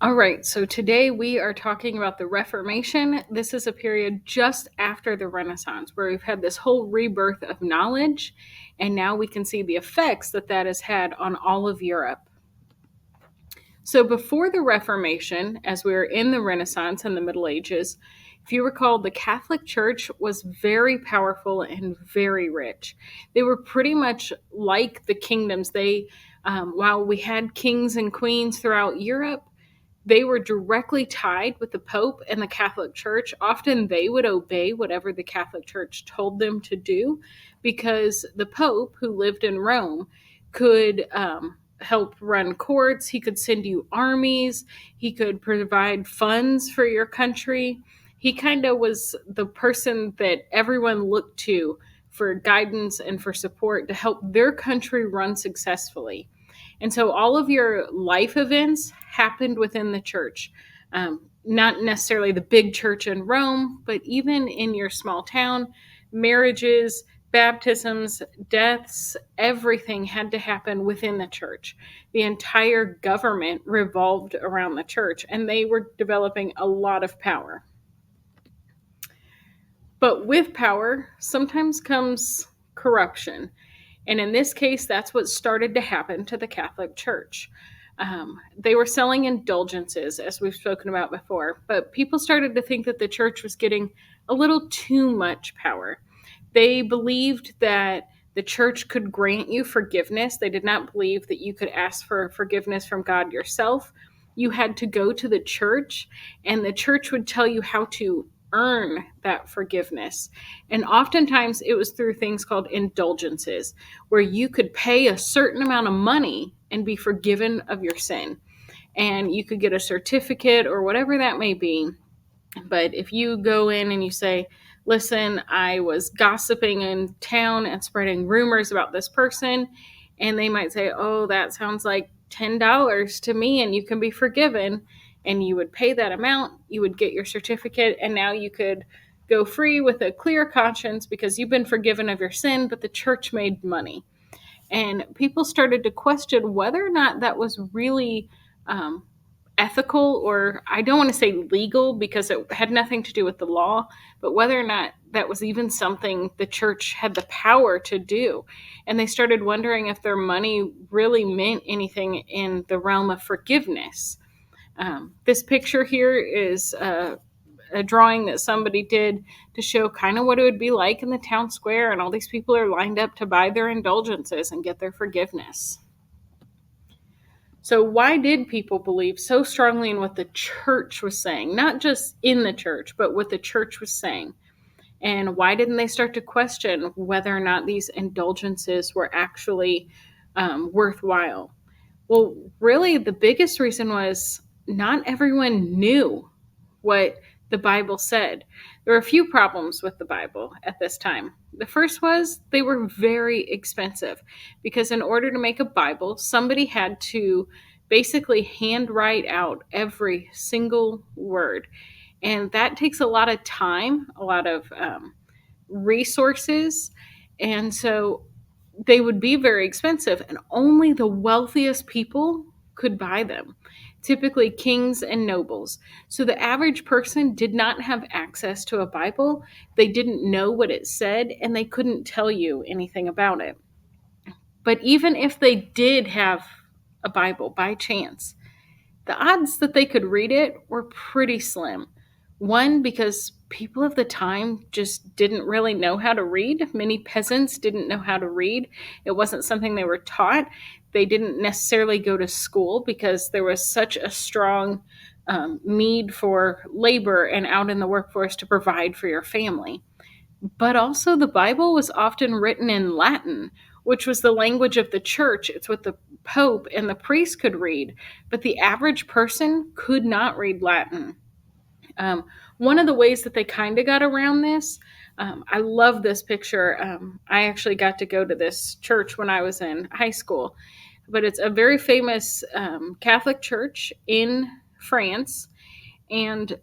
All right, so today we are talking about the Reformation. This is a period just after the Renaissance where we've had this whole rebirth of knowledge, and now we can see the effects that that has had on all of Europe. So, before the Reformation, as we were in the Renaissance and the Middle Ages, if you recall, the Catholic Church was very powerful and very rich. They were pretty much like the kingdoms. While we had kings and queens throughout Europe, they were directly tied with the Pope and the Catholic Church. Often they would obey whatever the Catholic Church told them to do because the Pope, who lived in Rome, could help run courts. He could send you armies. He could provide funds for your country. He kind of was the person that everyone looked to for guidance and for support to help their country run successfully. And so all of your life events happened within the church. Not necessarily the big church in Rome, but even in your small town, marriages, baptisms, deaths, everything had to happen within the church. The entire government revolved around the church, and they were developing a lot of power. But with power sometimes comes corruption. And in this case, that's what started to happen to the Catholic Church. They were selling indulgences, as we've spoken about before, but people started to think that the church was getting a little too much power. They believed that the church could grant you forgiveness. They did not believe that you could ask for forgiveness from God yourself. You had to go to the church, and the church would tell you how to earn that forgiveness. And oftentimes it was through things called indulgences, where you could pay a certain amount of money and be forgiven of your sin. And you could get a certificate or whatever that may be. But if you go in and you say, listen, I was gossiping in town and spreading rumors about this person, and they might say, oh, that sounds like $10 to me, and you can be forgiven. And you would pay that amount, you would get your certificate, and now you could go free with a clear conscience because you've been forgiven of your sin, but the church made money. And people started to question whether or not that was really ethical, or I don't want to say legal because it had nothing to do with the law, but whether or not that was even something the church had the power to do. And they started wondering if their money really meant anything in the realm of forgiveness. This picture here is a drawing that somebody did to show kind of what it would be like in the town square, and all these people are lined up to buy their indulgences and get their forgiveness. So why did people believe so strongly in what the church was saying? Not just in the church, but what the church was saying. And why didn't they start to question whether or not these indulgences were actually worthwhile? Well, really, the biggest reason was not everyone knew what the Bible said. There were a few problems with the Bible at this time. The first was they were very expensive because in order to make a Bible, somebody had to basically handwrite out every single word. And that takes a lot of time, a lot of resources. And so they would be very expensive, and only the wealthiest people could buy them, typically kings and nobles. So the average person did not have access to a Bible. They didn't know what it said, and they couldn't tell you anything about it. But even if they did have a Bible by chance, the odds that they could read it were pretty slim. One, because people of the time just didn't really know how to read. Many peasants didn't know how to read. It wasn't something they were taught. They didn't necessarily go to school because there was such a strong need for labor and out in the workforce to provide for your family. But also, the Bible was often written in Latin, which was the language of the church. It's what the Pope and the priest could read, but the average person could not read Latin. One of the ways that they kind of got around this, I love this picture. I actually got to go to this church when I was in high school, but it's a very famous Catholic church in France, and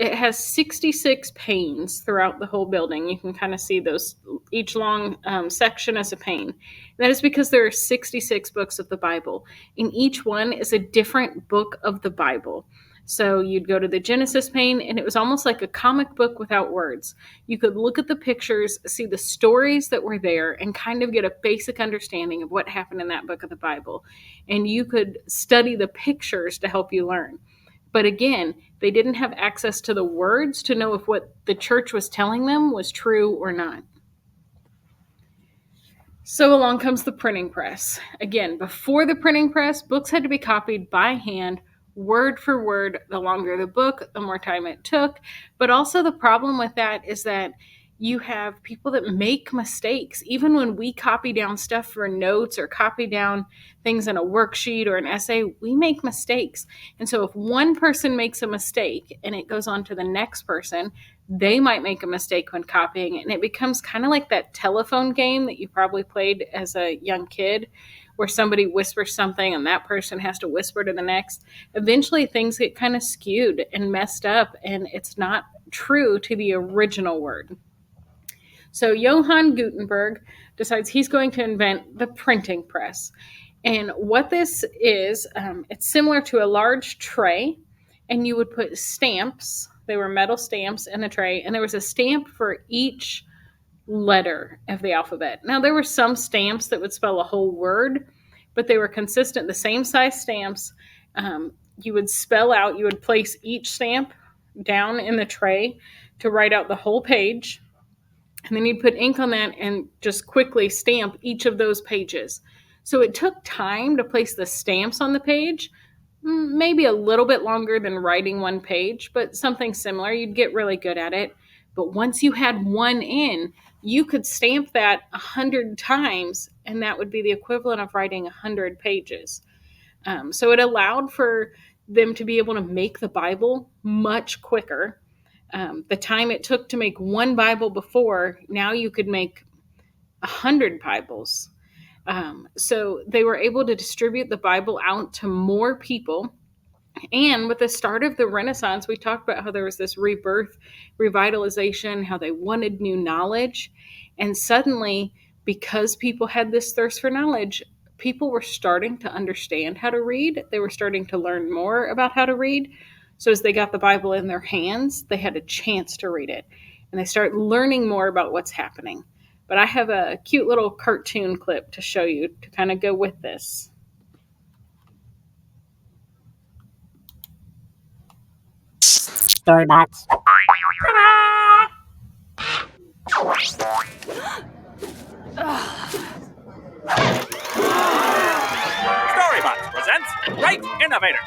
It has 66 panes throughout the whole building. You can kind of see those, each long section as a pane. That is because there are 66 books of the Bible, and each one is a different book of the Bible. So you'd go to the Genesis pane, and it was almost like a comic book without words. You could look at the pictures, see the stories that were there, and kind of get a basic understanding of what happened in that book of the Bible. And you could study the pictures to help you learn. But again, they didn't have access to the words to know if what the church was telling them was true or not. So along comes the printing press. Again, before the printing press, books had to be copied by hand, word for word. The longer the book, the more time it took. But also the problem with that is that you have people that make mistakes. Even when we copy down stuff for notes or copy down things in a worksheet or an essay, we make mistakes. And so if one person makes a mistake and it goes on to the next person, they might make a mistake when copying it. And it becomes kind of like that telephone game that you probably played as a young kid, where somebody whispers something and that person has to whisper to the next. Eventually things get kind of skewed and messed up, and it's not true to the original word. So Johann Gutenberg decides he's going to invent the printing press. And what this is, it's similar to a large tray, and you would put stamps. They were metal stamps in a tray, and there was a stamp for each letter of the alphabet. Now, there were some stamps that would spell a whole word, but they were consistent, the same size stamps. You would spell out, you would place each stamp down in the tray to write out the whole page. And then you'd put ink on that and just quickly stamp each of those pages. So it took time to place the stamps on the page, maybe a little bit longer than writing one page, but something similar. You'd get really good at it. But once you had one in, you could stamp that 100 times, and that would be the equivalent of writing 100 pages. So it allowed for them to be able to make the Bible much quicker. The time it took to make one Bible before, now you could make 100 Bibles. So they were able to distribute the Bible out to more people. And with the start of the Renaissance, we talked about how there was this rebirth, revitalization, how they wanted new knowledge. And suddenly, because people had this thirst for knowledge, people were starting to understand how to read. They were starting to learn more about how to read. So as they got the Bible in their hands, they had a chance to read it. And they start learning more about what's happening. But I have a cute little cartoon clip to show you to kind of go with this. Storybots. Storybots presents Great Innovator.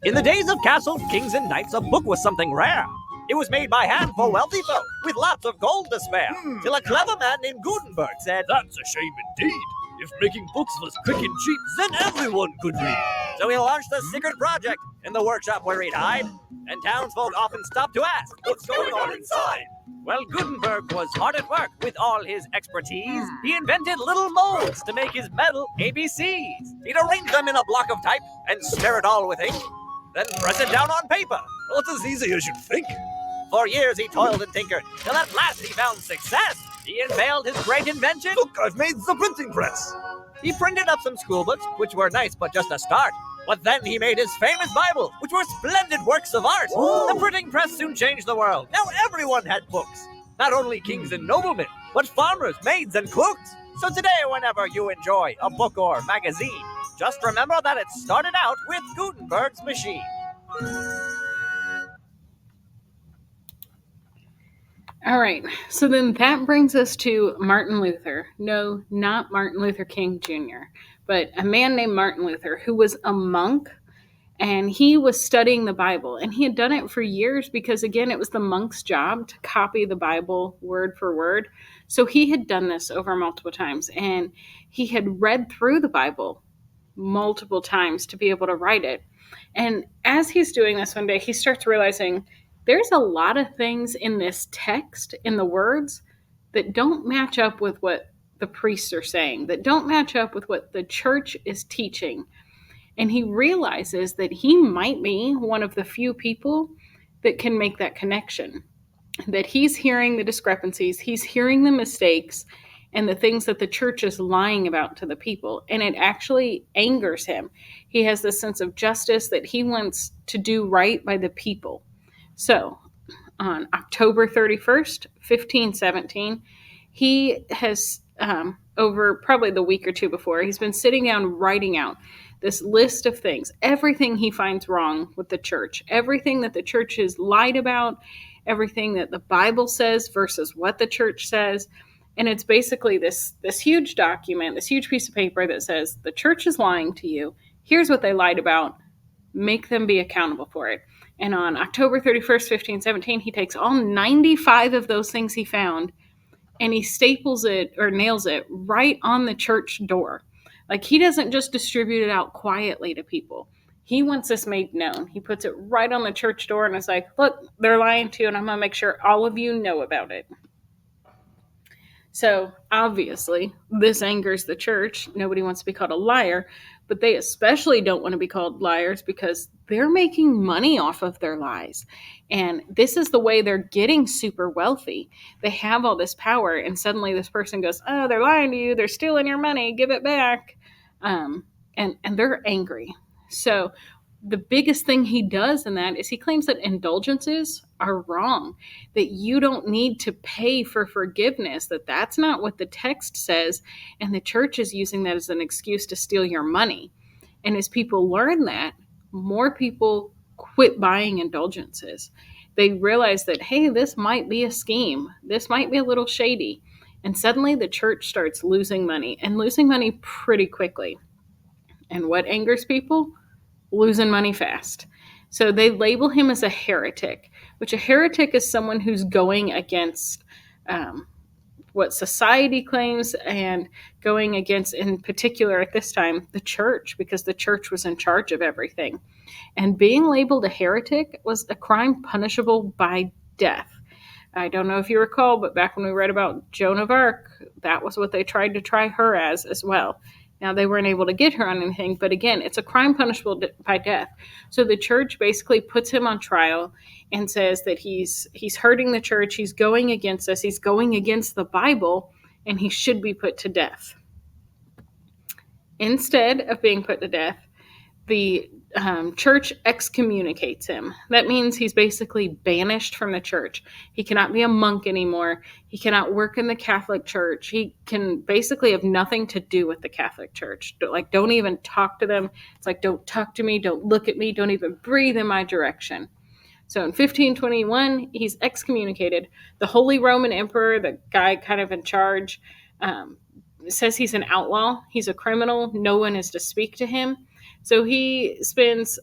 In the days of castles, kings, and knights, a book was something rare. It was made by hand for wealthy folk, with lots of gold to spare. Till a clever man named Gutenberg said, "That's a shame indeed. If making books was quick and cheap, then everyone could read." So he launched a secret project in the workshop where he'd hide, and townsfolk often stopped to ask, "What's going on inside?" Well, Gutenberg was hard at work with all his expertise. He invented little molds to make his metal ABCs. He'd arrange them in a block of type and smear it all with ink, then press it down on paper. Not as easy as you'd think. For years he toiled and tinkered, till at last he found success. He unveiled his great invention. Look, I've made the printing press. He printed up some school books, which were nice but just a start. But then he made his famous Bible, which were splendid works of art. Ooh. The printing press soon changed the world. Now everyone had books. Not only kings and noblemen, but farmers, maids, and cooks. So today, whenever you enjoy a book or magazine, just remember that it started out with Gutenberg's machine. All right, so then that brings us to Martin Luther. No, not Martin Luther King Jr., but a man named Martin Luther who was a monk, and he was studying the Bible. And he had done it for years because, again, it was the monk's job to copy the Bible word for word. So he had done this over multiple times, and he had read through the Bible multiple times to be able to write it. And as he's doing this one day, he starts realizing there's a lot of things in this text, in the words, that don't match up with what the priests are saying, that don't match up with what the church is teaching. And he realizes that he might be one of the few people that can make that connection, that he's hearing the discrepancies, he's hearing the mistakes, and the things that the church is lying about to the people. And it actually angers him. He has this sense of justice that he wants to do right by the people. So on October 31st, 1517, he has, over probably the week or two before, he's been sitting down writing out this list of things, everything he finds wrong with the church, everything that the church has lied about, everything that the Bible says versus what the church says. And it's basically this huge document, this huge piece of paper that says the church is lying to you. Here's what they lied about. Make them be accountable for it. And on October 31st, 1517, he takes all 95 of those things he found and he staples it or nails it right on the church door. Like, he doesn't just distribute it out quietly to people. He wants this made known. He puts it right on the church door and is like, look, they're lying to you, and I'm going to make sure all of you know about it. So obviously, this angers the church. Nobody wants to be called a liar, but they especially don't want to be called liars because they're making money off of their lies. And this is the way they're getting super wealthy. They have all this power, and suddenly this person goes, oh, they're lying to you. They're stealing your money. Give it back. And they're angry. So the biggest thing he does in that is he claims that indulgences are wrong, that you don't need to pay for forgiveness, that that's not what the text says, and the church is using that as an excuse to steal your money. And as people learn that, more people quit buying indulgences. They realize that, hey, this might be a scheme, this might be a little shady, and suddenly the church starts losing money, and losing money pretty quickly. And what angers people? Losing money fast. So they label him as a heretic, which a heretic is someone who's going against what society claims and going against, in particular at this time, the church, because the church was in charge of everything. And being labeled a heretic was a crime punishable by death. I don't know if you recall, but back when we read about Joan of Arc, that was what they tried to try her as well. Now, they weren't able to get her on anything, but again, it's a crime punishable by death. So the church basically puts him on trial and says that he's hurting the church, he's going against us, he's going against the Bible, and he should be put to death. Instead of being put to death, the church excommunicates him. That means he's basically banished from the church. He cannot be a monk anymore. He cannot work in the Catholic Church. He can basically have nothing to do with the Catholic Church. Don't even talk to them. It's like, don't talk to me, don't look at me, don't even breathe in my direction. So in 1521, he's excommunicated. The Holy Roman Emperor, the guy kind of in charge, says he's an outlaw. He's a criminal. No one is to speak to him. So he spends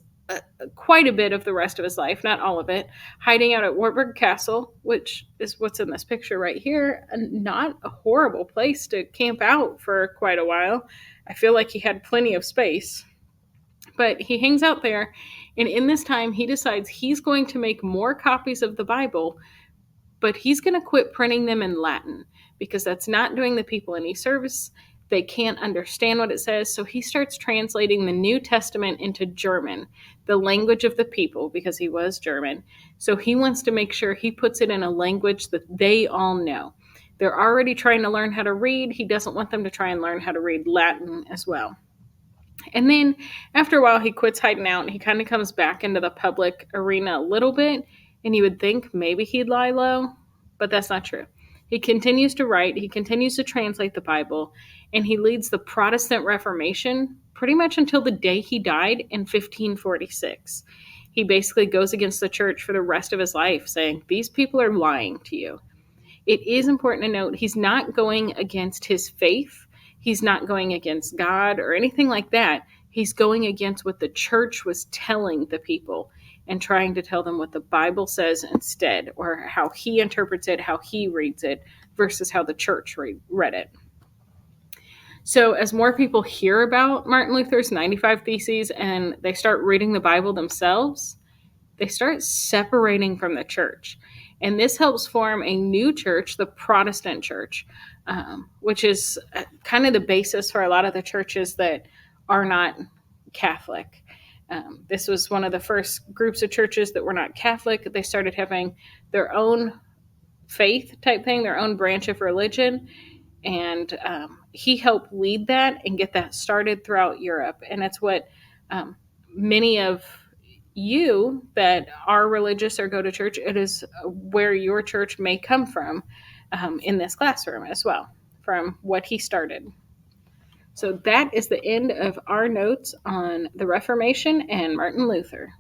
quite a bit of the rest of his life, not all of it, hiding out at Wartburg Castle, which is what's in this picture right here. Not a horrible place to camp out for quite a while. I feel like he had plenty of space. But he hangs out there, and in this time, he decides he's going to make more copies of the Bible, but he's going to quit printing them in Latin because that's not doing the people any service. They can't understand what it says, so he starts translating the New Testament into German, the language of the people, because he was German. So he wants to make sure he puts it in a language that they all know. They're already trying to learn how to read. He doesn't want them to try and learn how to read Latin as well. And then after a while, he quits hiding out and he kind of comes back into the public arena a little bit. And you would think maybe he'd lie low, but that's not true. He continues to write, he continues to translate the Bible, and he leads the Protestant Reformation pretty much until the day he died in 1546. He basically goes against the church for the rest of his life, saying, these people are lying to you. It is important to note he's not going against his faith. He's not going against God or anything like that. He's going against what the church was telling the people and trying to tell them what the Bible says instead, or how he interprets it, how he reads it, versus how the church read it. So as more people hear about Martin Luther's 95 Theses and they start reading the Bible themselves, they start separating from the church. And this helps form a new church, the Protestant church, which is kind of the basis for a lot of the churches that are not Catholic. This was one of the first groups of churches that were not Catholic. They started having their own faith type thing, their own branch of religion. And he helped lead that and get that started throughout Europe. And it's what many of you that are religious or go to church, it is where your church may come from in this classroom as well, from what he started. So that is the end of our notes on the Reformation and Martin Luther.